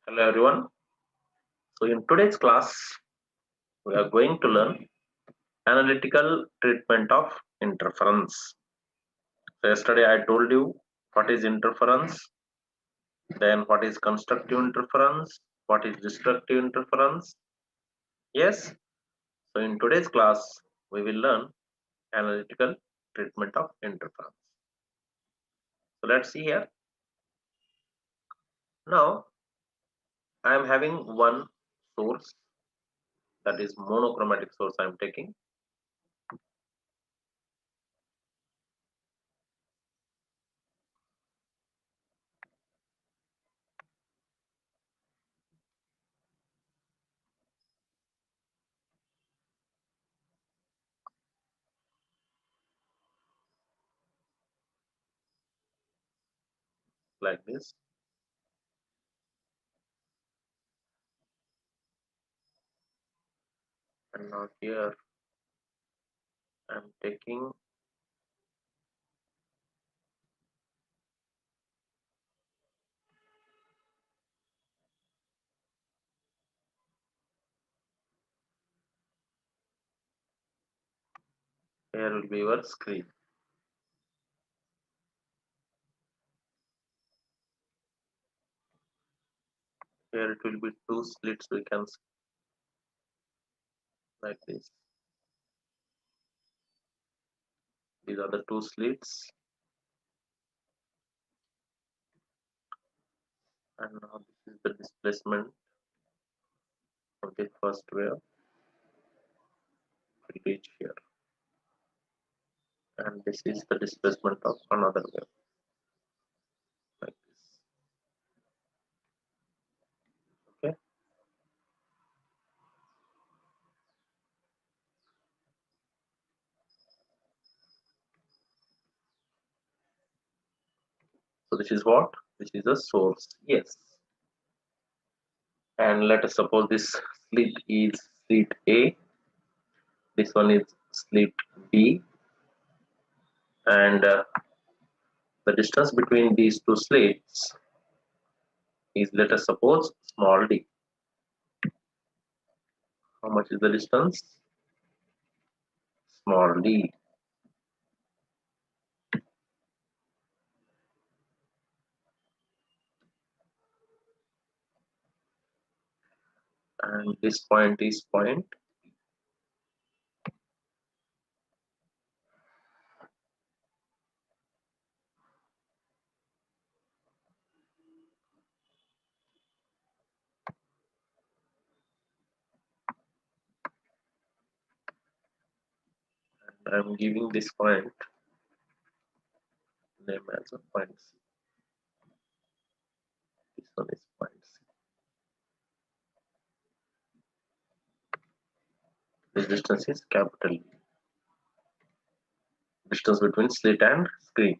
Hello everyone. So in today's class, we are going to learn analytical treatment of interference. So yesterday I told you what is interference, then what is constructive interference, what is destructive interference. Yes. So in today's class, we will learn analytical treatment of interference. So let's see here. Now I am having one source, that is monochromatic source I am taking. Like this. And now here I am taking here will be your screen. Here it will be two slits, we can see like this. These are the two slits, and now this is the displacement of the first wave. Will reach here, and this is the displacement of another wave, like this. Okay. So this is what? This is the source. Yes. And let us suppose this slit is slit A. This one is slit B, and the distance between these two slits is, let us suppose, small d. How much is the distance? Small d. And this point is point. I am giving this point name as a point C. This one is point C. This distance is capital D. Distance between slit and screen.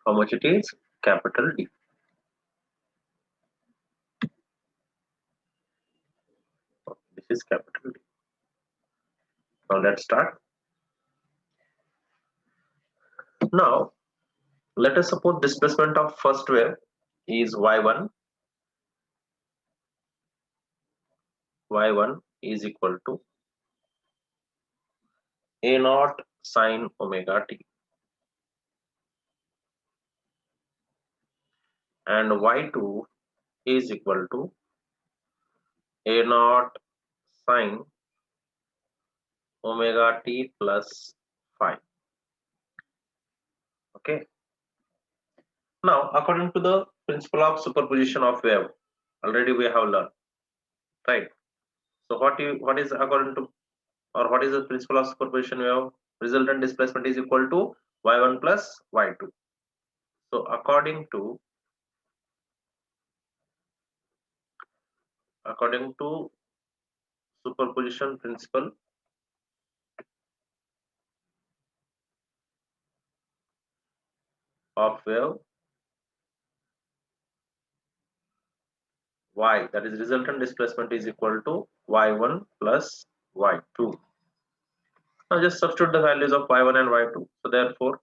How much it is? Capital D. This is capital D. Now let's start. Now let us suppose displacement of first wave is y1. Y1 is equal to a naught sine omega t, and y2 is equal to a naught sine omega t plus phi. Okay. Now, according to the principle of superposition of wave, already we have learned, right? So what is according to, or what is the principle of superposition wave? Resultant displacement is equal to y1 plus y2. So according to superposition principle, of wave, y, that is resultant displacement, is equal to y1 plus y2. Now just substitute the values of y1 and y2. So therefore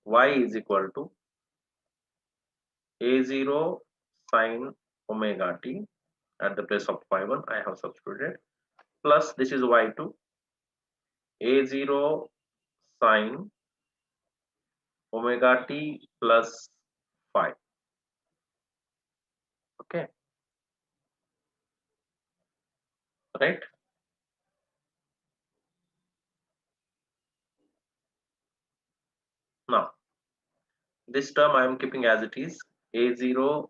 y is equal to A0 sine omega t, at the place of y1 I have substituted, plus this is y2, A0 sine omega t plus phi. Okay, right? Now this term I am keeping as it is, A0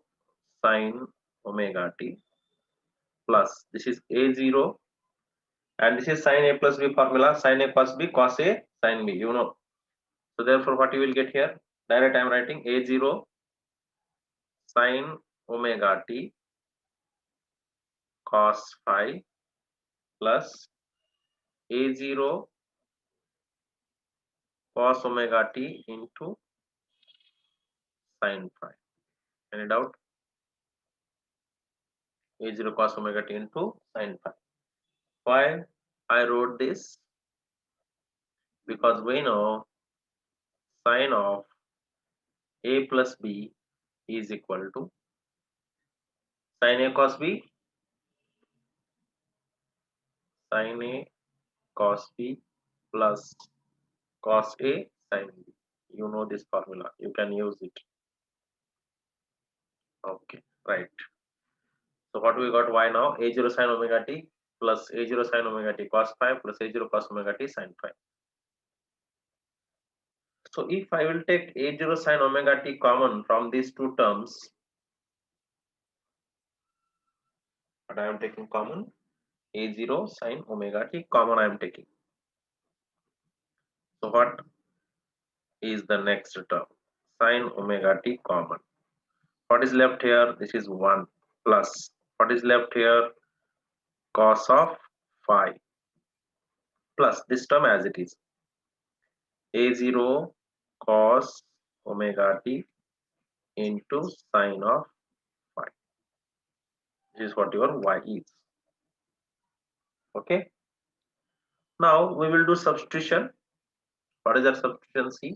sine omega t plus this is A0, and this is sine A plus B formula, sine A plus B cos A sine B, you know. So therefore what you will get here, direct I am writing A0 sine omega t cos phi plus A0 cos omega t into sine phi. Any doubt? A0 cos omega t into sine phi. Why I wrote this? Because we know sine of A plus B is equal to sine A cos B, sine A cos B plus cos A sine B. You know this formula, you can use it. Okay, right. So what we got, y now, A0 sine omega t plus A0 sine omega t cos phi plus A0 cos omega t sine phi. So if I will take A0 sine omega t common from these two terms, what I am taking common, A0 sine omega t common I am taking. So what is the next term? Sine omega t common. What is left here? This is 1 plus what is left here? Cos of phi plus this term as it is, A0 cos omega t into sine of phi. This is what your y is. Okay. Now we will do substitution. What is that substitution? See,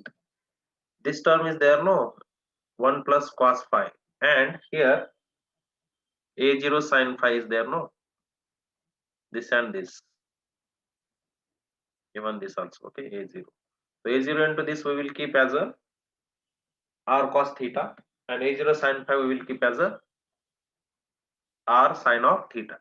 this term is there, no, 1 plus cos phi, and here A0 sine phi is there, no, this and this, even this also. Okay, A0. So A0 into this we will keep as a r cos theta, and A0 sine phi we will keep as a r sine of theta.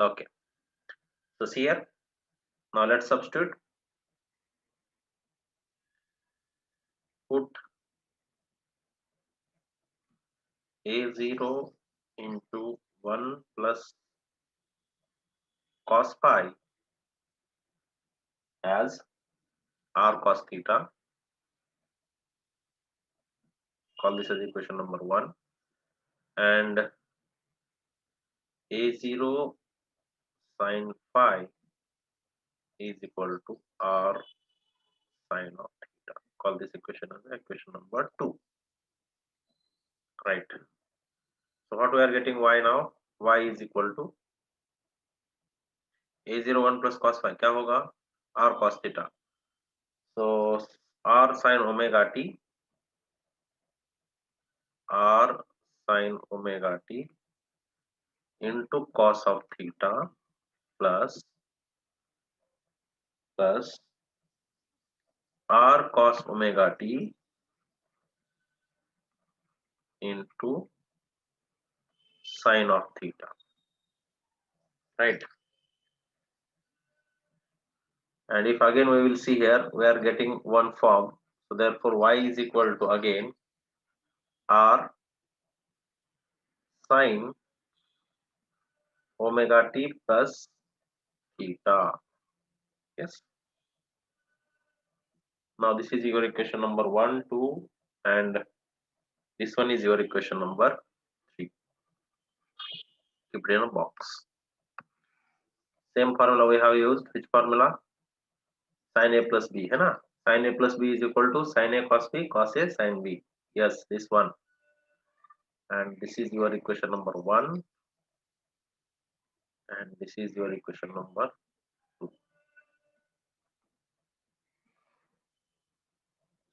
Okay, so see here, now let's substitute. Put A0 into 1 plus cos phi as r cos theta. Call this as equation number 1, and A0 sine phi is equal to r sine of theta. Call this equation as equation number 2. Right. So what we are getting, y now, y is equal to A0 1 plus cos phi, क्या होगा, r cos theta. So r sine omega t, r sine omega t into cos of theta plus r cos omega t into sine of theta. Right. And if again we will see here, we are getting one form, so therefore y is equal to again r sine omega t plus theta. Yes. Now this is your equation number 1, 2, and this one is your equation number 3. Keep it in a box. Same formula we have used. Which formula? sin a plus b, है ना? Sin a plus b is equal to sin a cos b, cos a sin b. Yes, this one. And this is your equation number 1, and this is your equation number 2.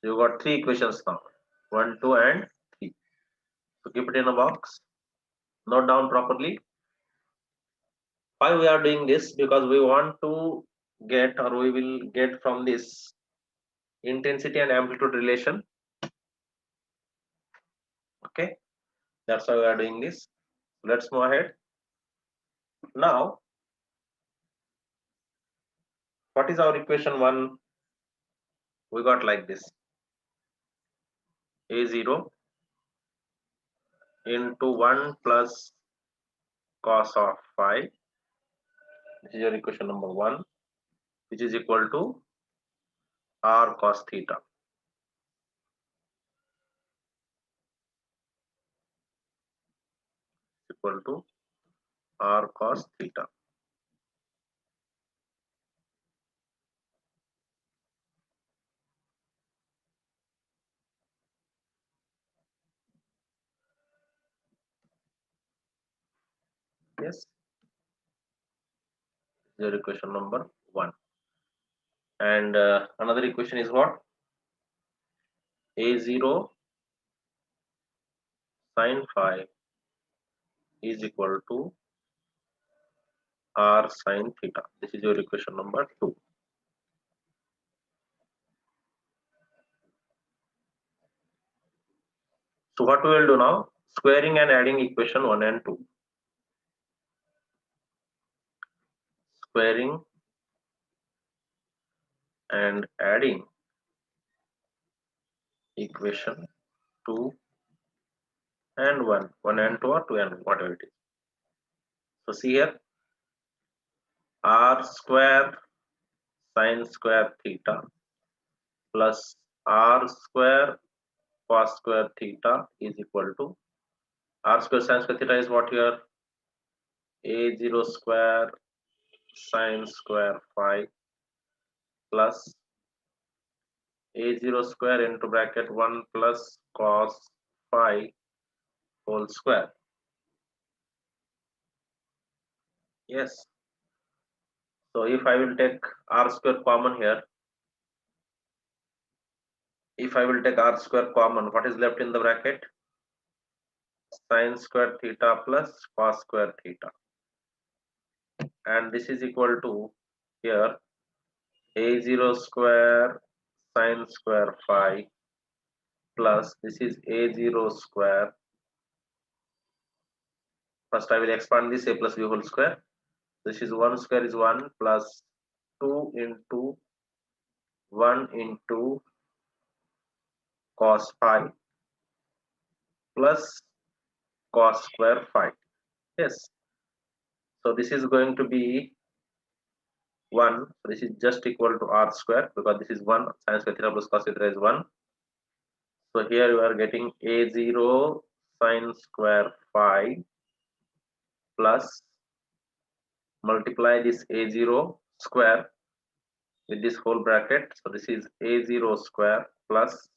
So you got 3 equations now, 1, 2 and 3. So keep it in a box, note down properly. Why we are doing this? Because we want to get, or we will get from this, intensity and amplitude relation. Okay, that's why we are doing this. Let's move ahead. Now, what is our equation 1? We got like this: a0 into 1 plus cos of phi. This is your equation number 1, which is equal to r cos theta. Equal to r cos theta. Yes, your equation number 1. And another equation is what? a0 sin phi is equal to r sin theta. This is your equation number 2. So what we will do now? Squaring and adding equation 1 and 2. Squaring and adding equation 2 and 1. 1 and 2 or 2 and whatever it is. So see here, r square sin square theta plus r square cos square theta is equal to r square sin square theta is what here? a0 square sin square phi plus a0 square into bracket 1 plus cos phi whole square. Yes. So if I will take r square common here, if I will take r square common, what is left in the bracket? Sin square theta plus cos square theta. And this is equal to here a0 square sin square phi plus this is a0 square. First I will expand this, a plus b whole square. This is 1 square is 1 plus 2 into 1 into cos phi plus cos square phi. Yes. So this is going to be 1. So this is just equal to r square because this is 1. Sin square theta plus cos theta is 1. So here you are getting a0 sin square phi plus multiply this a0 square with this whole bracket. So this is a0 square plus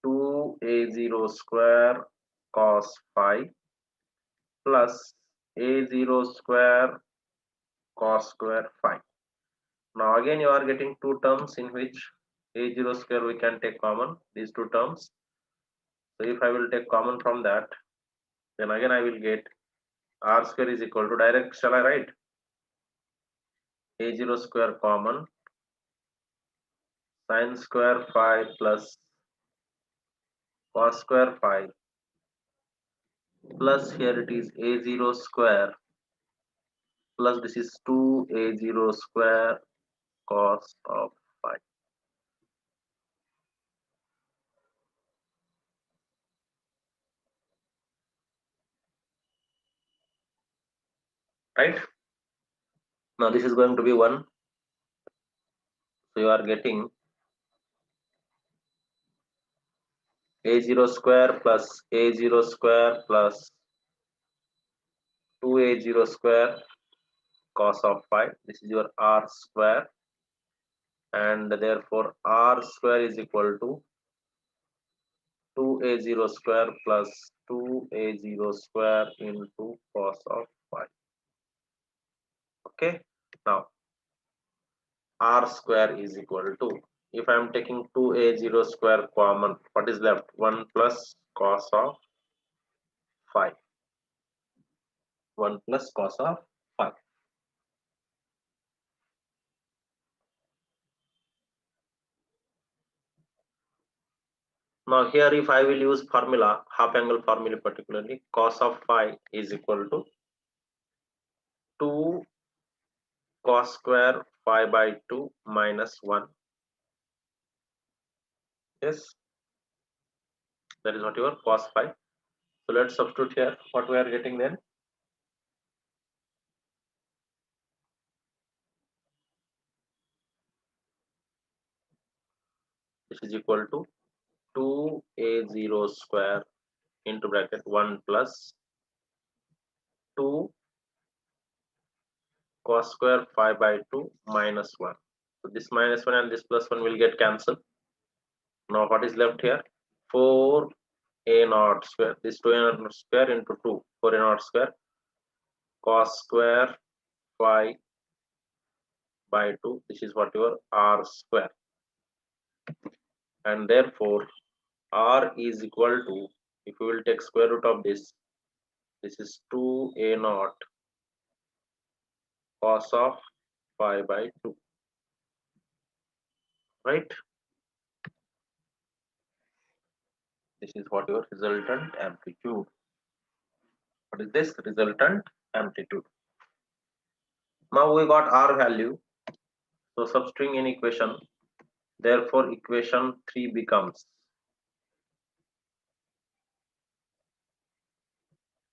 2a0 square cos phi plus a0 square cos square phi. Now again you are getting two terms in which a0 square we can take common, these two terms. So if I will take common from that, then again I will get r square is equal to, direct shall I write? a0 square common sin square phi plus cos square phi plus here it is a0 square plus this is 2a0 square cos of phi. Right? Now this is going to be 1. So you are getting a0 square plus a0 square plus 2a0 square cos of phi. This is your r square and therefore r square is equal to 2a0 square plus 2a0 square into cos of phi. Okay, now r square is equal to, if I am taking 2a0 square common, what is left? 1 plus cos of phi. 1 plus cos of phi. Now here if I will use formula, half angle formula particularly, cos of phi is equal to 2 cos square phi by 2 minus 1. Yes, that is what your cos phi. So let's substitute here what we are getting then. This is equal to 2a0 square into bracket 1 plus 2 cos square phi by 2 minus 1. So this minus 1 and this plus 1 will get cancelled. Now what is left here? 4a naught square. This 2a naught square into 2. 4a naught square cos square phi by 2. This is what your r square. And therefore r is equal to, if we will take square root of this is 2a naught cos of phi by 2, right? This is what your resultant amplitude. What is this? Resultant amplitude. Now we got r value, so substituting in equation, therefore equation 3 becomes,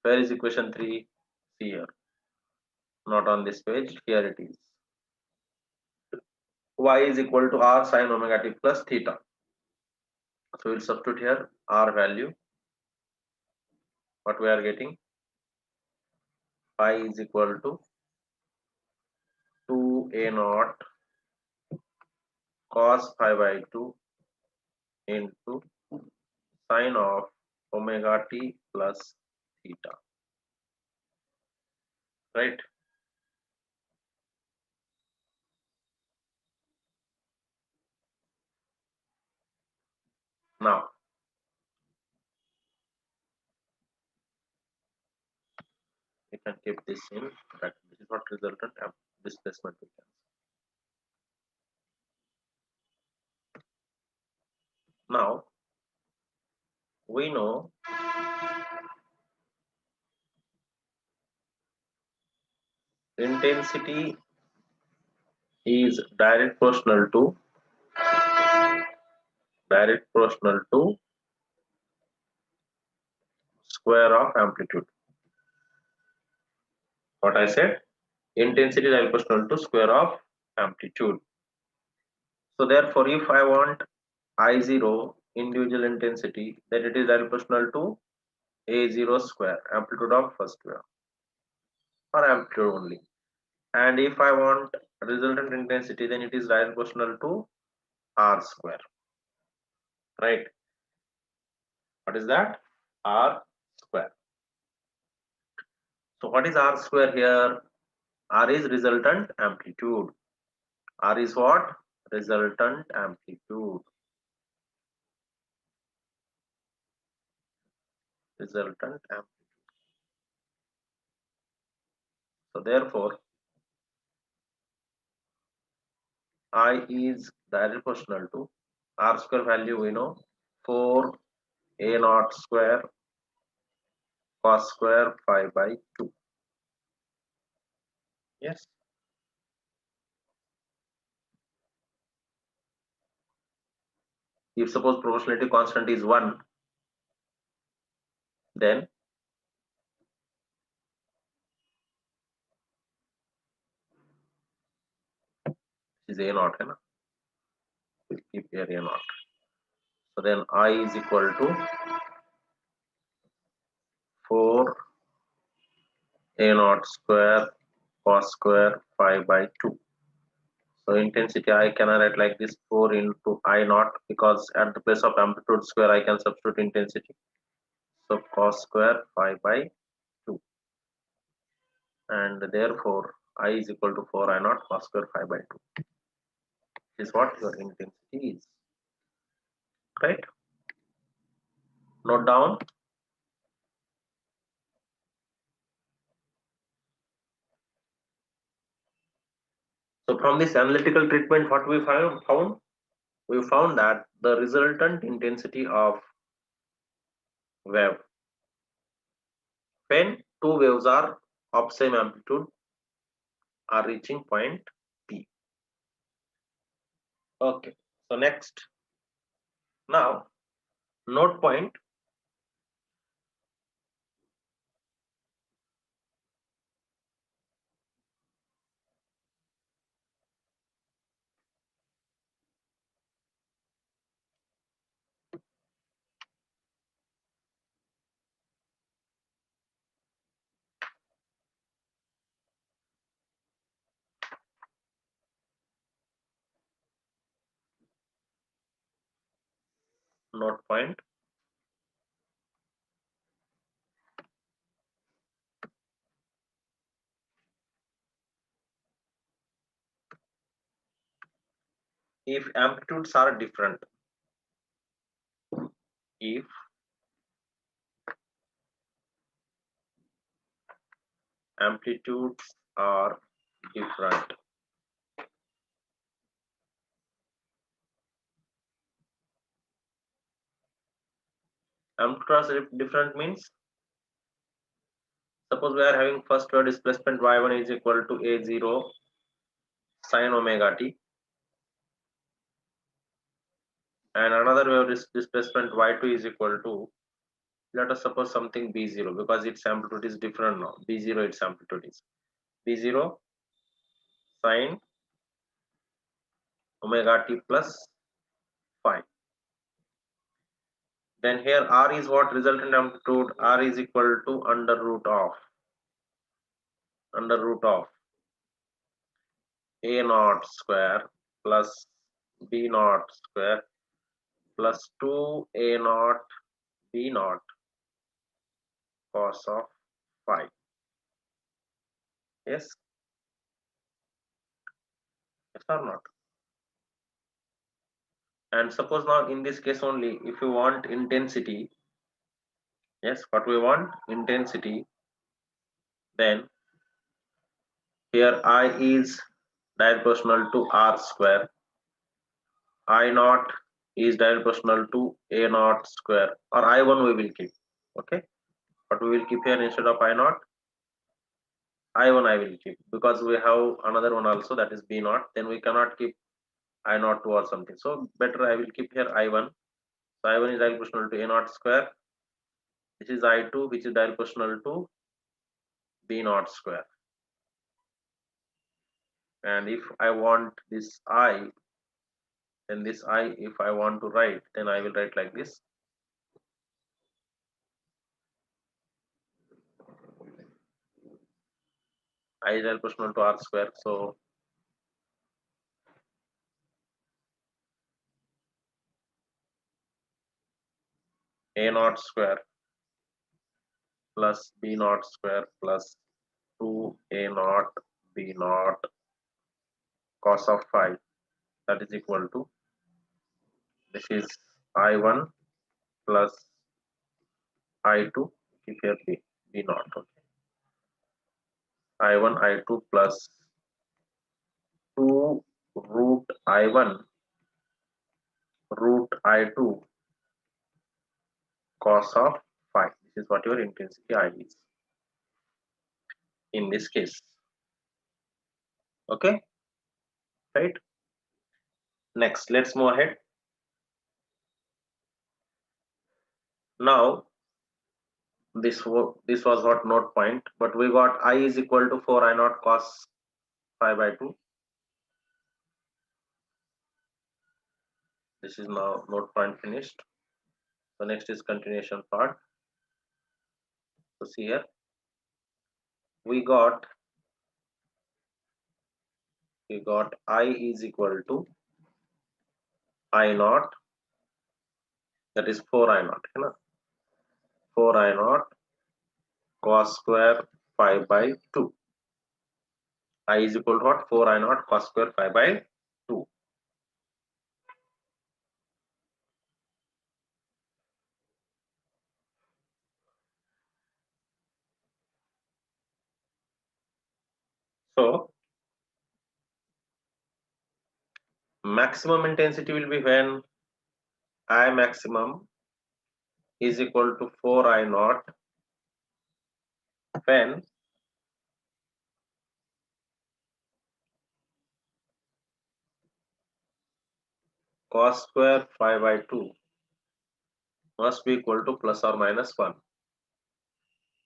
where is equation 3? Here, not on this page, here it is. Y is equal to r sin omega t plus theta. So we'll substitute here r value. What we are getting? Phi is equal to 2a naught cos phi by 2 into sine of omega t plus theta, right? Now we can keep this in bracket. This is what resultant displacement we can. Now we know intensity is direct proportional to square of amplitude. What I said, intensity is direct proportional to square of amplitude. So therefore, if I want I0 individual intensity, then it is direct proportional to A0 square, amplitude of first wave, or amplitude only. And if I want resultant intensity, then it is direct proportional to R square, right? What is that? R square. So what is R square here? R is resultant amplitude. R is what? Resultant amplitude. Resultant amplitude. So therefore, I is direct proportional to R square value we know 4 A naught square cos square phi by 2. Yes. If suppose proportionality constant is 1, then is A naught. Hai na? We'll keep here A naught. So then I is equal to 4 A naught square cos square phi by 2. So intensity I can write like this 4 into I naught, because at the place of amplitude square I can substitute intensity. So cos square phi by 2, and therefore I is equal to 4 I naught cos square phi by 2 is what your intensity is. Right? Note down. So from this analytical treatment, what we found? We found that the resultant intensity of wave, when two waves are of same amplitude, are reaching point P. Okay. So next, now note point. Note point. If amplitudes are different, if amplitudes are different, amplitudes are different means, suppose we are having first wave displacement y1 is equal to a0 sine omega t, and another wave displacement y2 is equal to, let us suppose something b0, because its amplitude is different now. b0 its amplitude is b0 sine omega t plus phi. Then here r is what resultant amplitude, r is equal to under root of a naught square plus b naught square plus 2 a naught b naught cos of phi. Yes, yes or not? And suppose now in this case only, if you want intensity, yes, what we want intensity, then here I is direct proportional to r square, I naught is direct proportional to a naught square, or I1 we will keep. Okay, but we will keep here instead of I naught, I1 I will keep, because we have another one also, that is B naught. Then we cannot keep I naught 2 or something. So better I will keep here I1. So I1 is direct proportional to A naught square. This is I2, which is direct proportional to B naught square. And if I want this I, then this I, if I want to write, then I will write like this. I is direct proportional to R square. So A naught square plus B naught square plus 2 A naught B naught cos of phi, that is equal to, this is I1 plus I2, keep here B naught. Okay. I1 I2 plus 2 root I1 root I2 cos of phi. This is what your intensity I is in this case. Okay, right? Next, let's move ahead. Now, this was what note point, but we got I is equal to 4 I naught cos phi by 2. This is now note point finished. So next is continuation part. So see here, we got we got I is equal to I naught, that is 4 I naught, है ना, 4 I naught cos square 5 by 2. I is equal to what? 4 I naught cos square 5 by 2. So maximum intensity will be when I maximum is equal to 4 I naught when cos square 5 by 2 must be equal to plus or minus 1.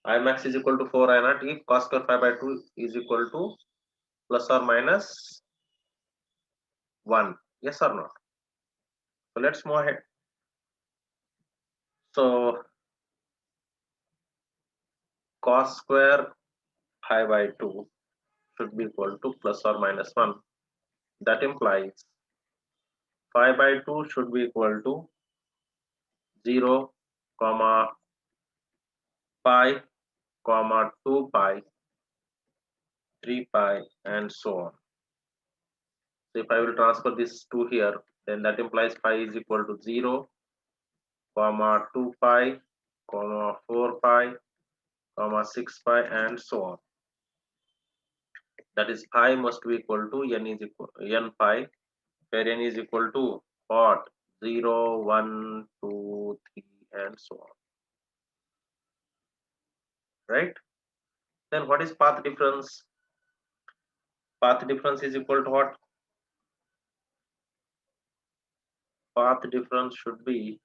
I max is equal to 4 I naught if cos square 5 by 2 is equal to plus or minus 1. Yes or not? So let's move ahead. So cos square 5 by 2 should be equal to plus or minus 1. That implies 5 by 2 should be equal to 0, comma pi, comma 2 pi, 3 pi, and so on. So if I will transfer this 2 here, then that implies pi is equal to 0, comma 2 pi, comma 4 pi, comma 6 pi, and so on. That is pi must be equal to n is equal n pi, where n is equal to what? 0, 1, 2, 3, and so on. Right? Then what is path difference? Path difference is equal to what? Path difference should be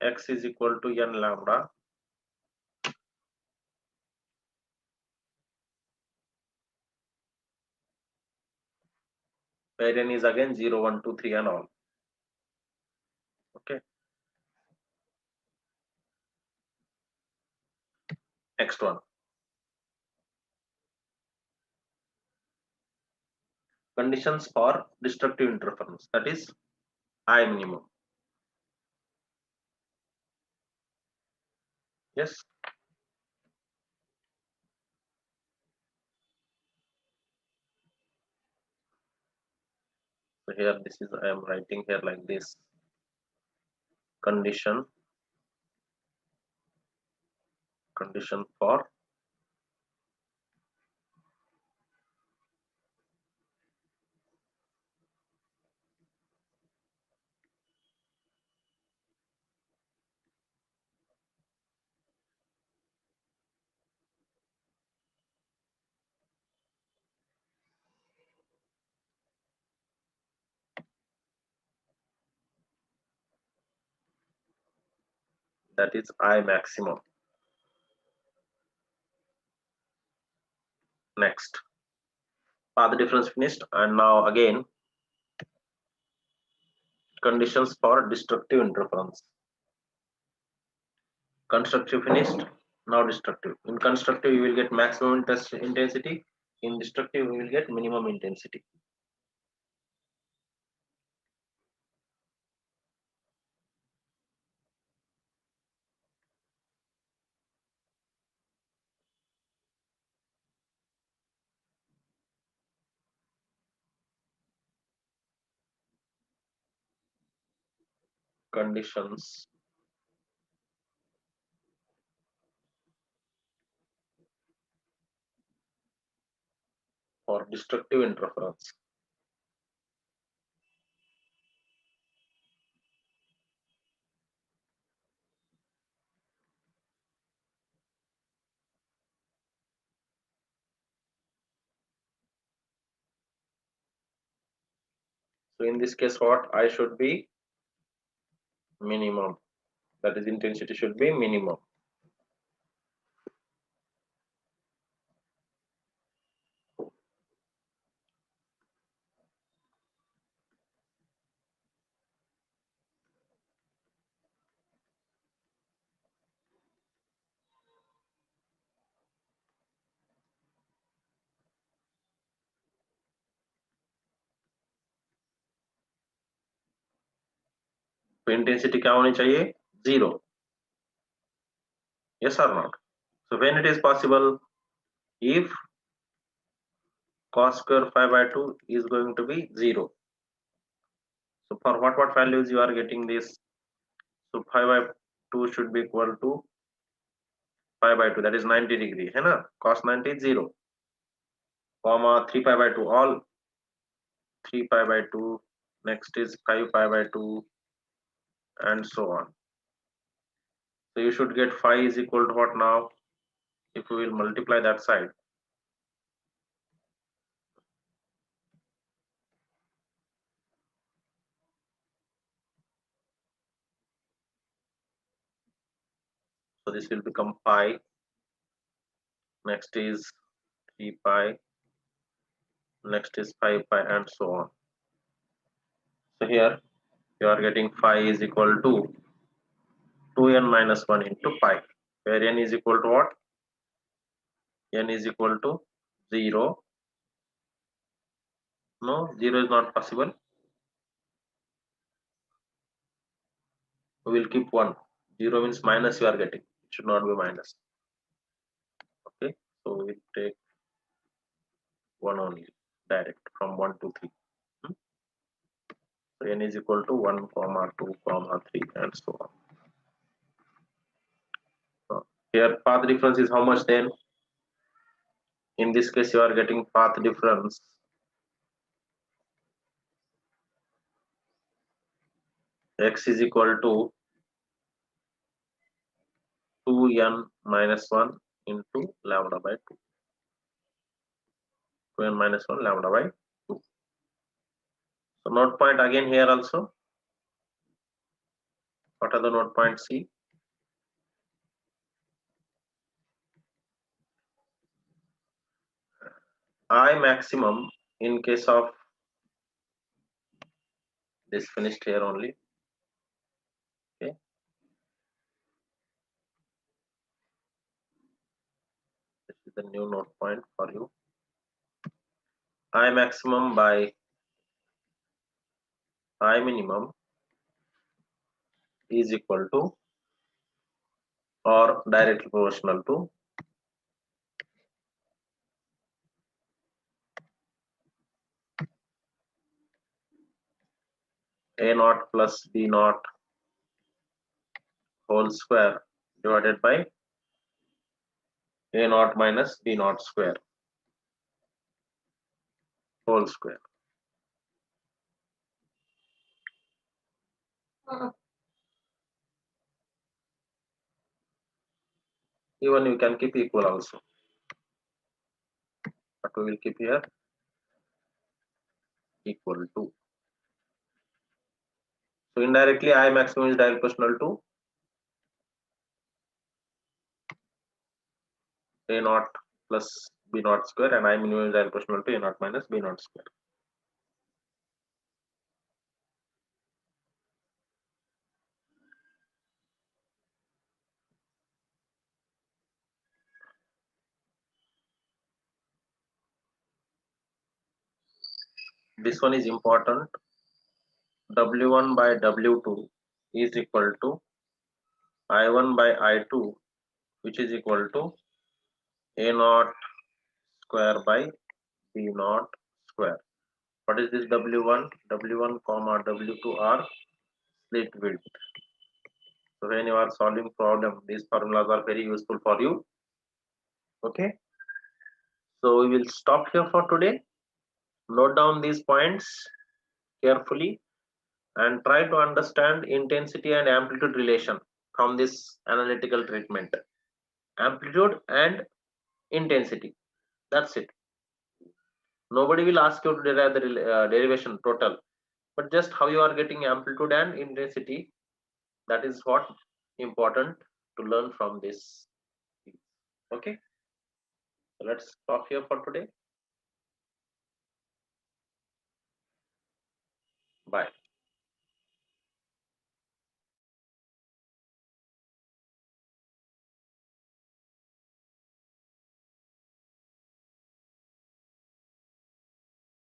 x is equal to n lambda, where n is again 0, 1, 2, 3, and all. Okay. Next one. Conditions for destructive interference, that is I minimum. Yes. So here this is I am writing here like this. Condition for that is I maximum. Next, path difference finished, and now again conditions for destructive interference. Constructive finished, now destructive. In constructive you will get maximum intensity, in destructive you will get minimum intensity. Conditions for destructive interference. So in this case what I should be minimum, that is intensity should be minimum. तो intensity क्या होनी चाहिए? 0. Yes or not? So when it is possible, if cos square 5 by 2 is going to be 0. So for what values you are getting this? So 5 by 2 should be equal to 5 by 2, that is 90 degree, है ना? Cos 90 is 0, comma 3 pi by 2, all 3 pi by 2, next is 5 pi by 2, and so on. So you should get phi is equal to what now? If we will multiply that side, so this will become pi, next is 3 pi, next is 5 pi, and so on. So here you are getting phi is equal to 2n minus 1 into pi, where n is equal to what? N is equal to 0. No, 0 is not possible. We will keep 1. 0 means minus you are getting. It should not be minus. Okay, so we take 1 only, direct from 1 to 3. So n is equal to 1 comma 2 comma 3 and so on. So here path difference is how much then? In this case you are getting path difference x is equal to 2n minus 1 into lambda by 2. 2n minus 1 lambda by 2. So note point again here also. What are the note points? See, I maximum in case of this finished here only. Okay, this is the new note point for you. I maximum by I minimum is equal to or directly proportional to a naught plus b naught whole square divided by a naught minus b naught square whole square. Even you can keep equal also, but we will keep here equal to. So indirectly I maximum is directly proportional to a naught plus b naught square, and I minimum is directly proportional to a naught minus b naught square. This one is important. W1 by W2 is equal to I1 by I2, which is equal to a naught square by b naught square. What is this W1? W1 comma W2 are split width. So when you are solving problem, these formulas are very useful for you. Okay. So we will stop here for today. Note down these points carefully and try to understand intensity and amplitude relation from this analytical treatment. Amplitude and intensity. That's it. Nobody will ask you to derive the derivation total, but just how you are getting amplitude and intensity, that is what important to learn from this. Okay, so let's stop here for today. Bye.